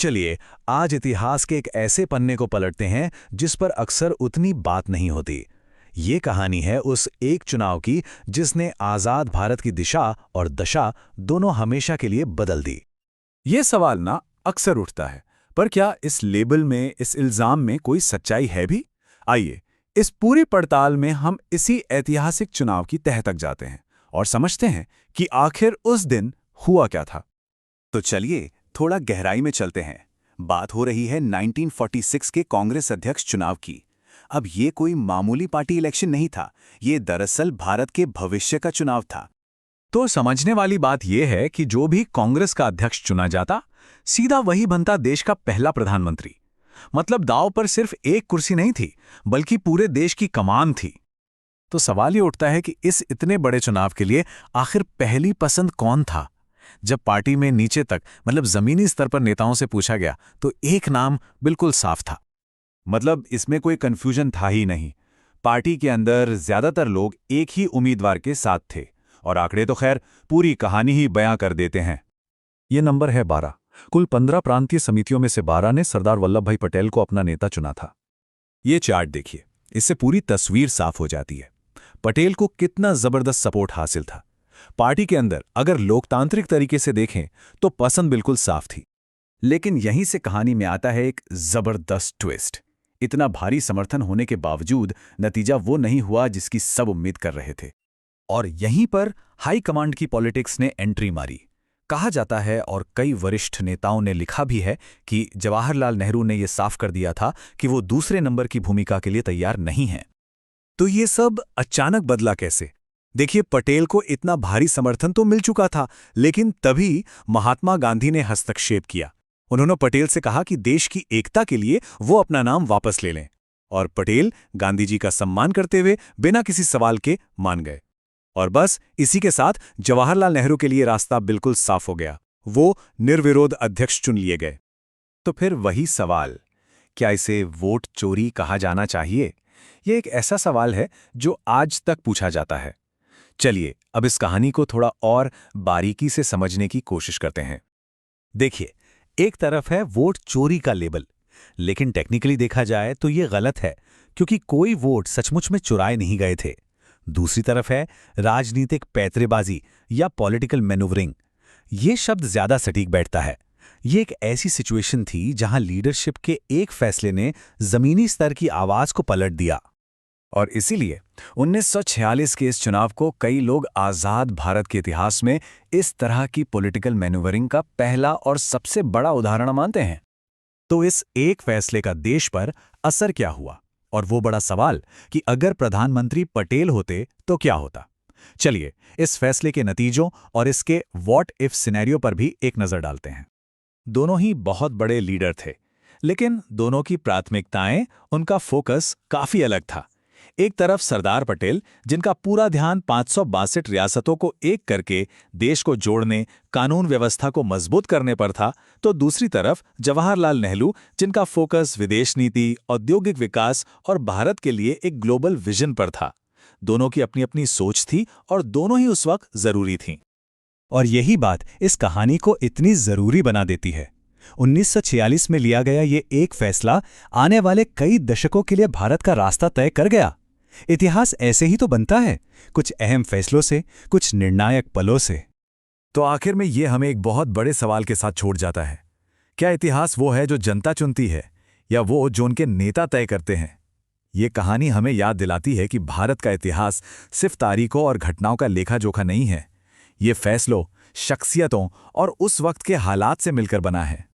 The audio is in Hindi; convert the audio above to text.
चलिए, आज इतिहास के एक ऐसे पन्ने को पलटते हैं जिस पर अक्सर उतनी बात नहीं होती। ये कहानी है उस एक चुनाव की जिसने आज़ाद भारत की दिशा और दशा दोनों हमेशा के लिए बदल दी। ये सवाल ना अक्सर उठता है, पर क्या इस लेबल में, इस इल्जाम में कोई सच्चाई है भी? आइए, इस पूरी पड़ताल में हम इसी ऐतिहासिक चुनाव की तह तक जाते हैं और समझते हैं कि आखिर उस दिन हुआ क्या था। तो चलिए थोड़ा गहराई में चलते हैं। बात हो रही है 1946 के कांग्रेस अध्यक्ष चुनाव की। अब ये कोई मामूली पार्टी इलेक्शन नहीं था, ये दरअसल भारत के भविष्य का चुनाव था। तो समझने वाली बात यह है कि जो भी कांग्रेस का अध्यक्ष चुना जाता, सीधा वही बनता देश का पहला प्रधानमंत्री। मतलब दांव पर सिर्फ एक कुर्सी नहीं थी, बल्कि पूरे देश की कमान थी। तो सवाल ये उठता है कि इस इतने बड़े चुनाव के लिए आखिर पहली पसंद कौन था? जब पार्टी में नीचे तक, मतलब जमीनी स्तर पर नेताओं से पूछा गया, तो एक नाम बिल्कुल साफ था। मतलब इसमें कोई कंफ्यूजन था ही नहीं। पार्टी के अंदर ज्यादातर लोग एक ही उम्मीदवार के साथ थे और आंकड़े तो खैर पूरी कहानी ही बयां कर देते हैं। ये नंबर है 12। कुल 15 प्रांतीय समितियों में से 12 ने सरदार वल्लभ भाई पटेल को अपना नेता चुना था। ये चार्ट देखिए, इससे पूरी तस्वीर साफ हो जाती है। पटेल को कितना जबरदस्त सपोर्ट हासिल था। पार्टी के अंदर अगर लोकतांत्रिक तरीके से देखें तो पसंद बिल्कुल साफ थी। लेकिन यहीं से कहानी में आता है एक जबरदस्त ट्विस्ट। इतना भारी समर्थन होने के बावजूद नतीजा वो नहीं हुआ जिसकी सब उम्मीद कर रहे थे। और यहीं पर हाई कमांड की पॉलिटिक्स ने एंट्री मारी। कहा जाता है और कई वरिष्ठ नेताओं ने लिखा भी है कि जवाहरलाल नेहरू ने यह साफ कर दिया था कि वो दूसरे नंबर की भूमिका के लिए तैयार नहीं हैं। तो ये सब अचानक बदला कैसे? देखिए, पटेल को इतना भारी समर्थन तो मिल चुका था, लेकिन तभी महात्मा गांधी ने हस्तक्षेप किया। उन्होंने पटेल से कहा कि देश की एकता के लिए वो अपना नाम वापस ले लें, और पटेल गांधी जी का सम्मान करते हुए बिना किसी सवाल के मान गए। और बस इसी के साथ जवाहरलाल नेहरू के लिए रास्ता बिल्कुल साफ हो गया। वो निर्विरोध अध्यक्ष चुन लिए गए। तो फिर वही सवाल, क्या इसे वोट चोरी कहा जाना चाहिए? यह एक ऐसा सवाल है जो आज तक पूछा जाता है। चलिए अब इस कहानी को थोड़ा और बारीकी से समझने की कोशिश करते हैं। देखिए, एक तरफ है वोट चोरी का लेबल, लेकिन टेक्निकली देखा जाए तो ये गलत है, क्योंकि कोई वोट सचमुच में चुराए नहीं गए थे। दूसरी तरफ है राजनीतिक पैंतरेबाजी या पॉलिटिकल मैनूवरिंग। ये शब्द ज्यादा सटीक बैठता है। ये एक ऐसी सिचुएशन थी जहां लीडरशिप के एक फैसले ने जमीनी स्तर की आवाज को पलट दिया। और इसीलिए 1946 के इस चुनाव को कई लोग आज़ाद भारत के इतिहास में इस तरह की पॉलिटिकल मैनूवरिंग का पहला और सबसे बड़ा उदाहरण मानते हैं। तो इस एक फैसले का देश पर असर क्या हुआ, और वो बड़ा सवाल कि अगर प्रधानमंत्री पटेल होते तो क्या होता? चलिए इस फैसले के नतीजों और इसके व्हाट इफ सिनेरियो पर भी एक नजर डालते हैं। दोनों ही बहुत बड़े लीडर थे, लेकिन दोनों की प्राथमिकताएं, उनका फोकस काफी अलग था। एक तरफ सरदार पटेल, जिनका पूरा ध्यान 562 रियासतों को एक करके देश को जोड़ने, कानून व्यवस्था को मजबूत करने पर था, तो दूसरी तरफ जवाहरलाल नेहरू, जिनका फोकस विदेश नीति, औद्योगिक विकास और भारत के लिए एक ग्लोबल विजन पर था। दोनों की अपनी अपनी सोच थी और दोनों ही उस वक्त जरूरी थीं। और यही बात इस कहानी को इतनी जरूरी बना देती है। 1946 में लिया गया ये एक फैसला आने वाले कई दशकों के लिए भारत का रास्ता तय कर गया। इतिहास ऐसे ही तो बनता है, कुछ अहम फैसलों से, कुछ निर्णायक पलों से। तो आखिर में ये हमें एक बहुत बड़े सवाल के साथ छोड़ जाता है। क्या इतिहास वो है जो जनता चुनती है, या वो जो उनके नेता तय करते हैं? ये कहानी हमें याद दिलाती है कि भारत का इतिहास सिर्फ तारीखों और घटनाओं का लेखा जोखा नहीं है। ये फैसलों, शख्सियतों और उस वक्त के हालात से मिलकर बना है।